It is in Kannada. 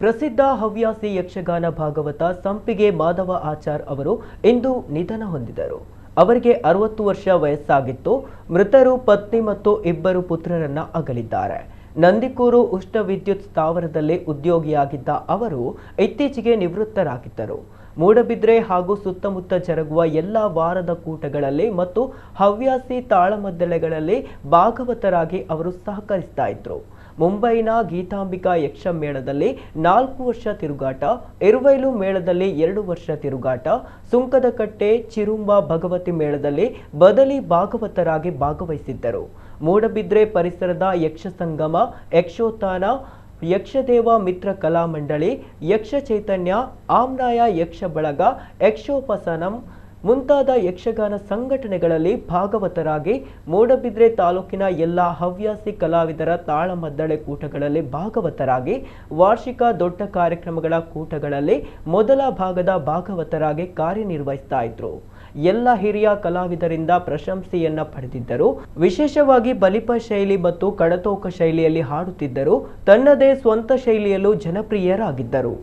ಪ್ರಸಿದ್ಧ ಹವ್ಯಾಸಿ ಯಕ್ಷಗಾನ ಭಾಗವತ ಸಂಪಿಗೆ ಮಾಧವ ಆಚಾರ್ ಅವರು ಇಂದು ನಿಧನ ಹೊಂದಿದರು. ಅವರಿಗೆ 60 ವರ್ಷ ವಯಸ್ಸಾಗಿತ್ತು. ಮೃತರು ಪತ್ನಿ ಮತ್ತು ಇಬ್ಬರು ಪುತ್ರರನ್ನ ಅಗಲಿದ್ದಾರೆ. ನಂದಿಕೂರು ಉಷ್ಣ ವಿದ್ಯುತ್ ಸ್ಥಾವರದಲ್ಲಿ ಉದ್ಯೋಗಿಯಾಗಿದ್ದ ಅವರು ಇತ್ತೀಚೆಗೆ ನಿವೃತ್ತರಾಗಿದ್ದರು. ಮೂಡಬಿದ್ರೆ ಹಾಗೂ ಸುತ್ತಮುತ್ತ ಜರುಗುವ ಎಲ್ಲ ವಾರದ ಕೂಟಗಳಲ್ಲಿ ಮತ್ತು ಹವ್ಯಾಸಿ ತಾಳಮದ್ದಳೆಗಳಲ್ಲಿ ಭಾಗವತರಾಗಿ ಅವರು ಸಹಕರಿಸ್ತಾ ಇದ್ರು. ಮುಂಬೈನ ಗೀತಾಂಬಿಕಾ ಯಕ್ಷ ಮೇಳದಲ್ಲಿ 4 ವರ್ಷ ತಿರುಗಾಟ, ಇರುವೈಲು ಮೇಳದಲ್ಲಿ 2 ವರ್ಷ ತಿರುಗಾಟ, ಸುಂಕದಕಟ್ಟೆ ಚಿರುಂಬ ಭಗವತಿ ಮೇಳದಲ್ಲಿ ಬದಲಿ ಭಾಗವತರಾಗಿ ಭಾಗವಹಿಸಿದ್ದರು. ಮೂಡಬಿದ್ರೆ ಪರಿಸರದ ಯಕ್ಷ ಸಂಗಮ, ಯಕ್ಷೋತ್ಥಾನ, ಯಕ್ಷದೇವ ಮಿತ್ರ ಕಲಾ ಮಂಡಳಿ, ಯಕ್ಷ ಚೈತನ್ಯ, ಆಮ್ನಾಯ ಯಕ್ಷ ಬಳಗ, ಯಕ್ಷೋಪಸನಂ ಮುಂತಾದ ಯಕ್ಷಗಾನ ಸಂಘಟನೆಗಳಲ್ಲಿ ಭಾಗವತರಾಗಿ ಮೂಡಬಿದ್ರೆ ತಾಲೂಕಿನ ಎಲ್ಲ ಹವ್ಯಾಸಿ ಕಲಾವಿದರ ತಾಳಮದ್ದಳೆ ಕೂಟಗಳಲ್ಲಿ ಭಾಗವತರಾಗಿ ವಾರ್ಷಿಕ ದೊಡ್ಡ ಕಾರ್ಯಕ್ರಮಗಳ ಕೂಟಗಳಲ್ಲಿ ಮೊದಲ ಭಾಗದ ಭಾಗವತರಾಗಿ ಕಾರ್ಯನಿರ್ವಹಿಸ್ತಾ ಇದ್ರು. ಎಲ್ಲ ಹಿರಿಯ ಕಲಾವಿದರಿಂದ ಪ್ರಶಂಸೆಯನ್ನ ಪಡೆದಿದ್ದರು. ವಿಶೇಷವಾಗಿ ಬಲಿಪ ಶೈಲಿ ಮತ್ತು ಕಡತೋಕ ಶೈಲಿಯಲ್ಲಿ ಹಾಡುತ್ತಿದ್ದರು. ತನ್ನದೇ ಸ್ವಂತ ಶೈಲಿಯಲ್ಲೂ ಜನಪ್ರಿಯರಾಗಿದ್ದರು.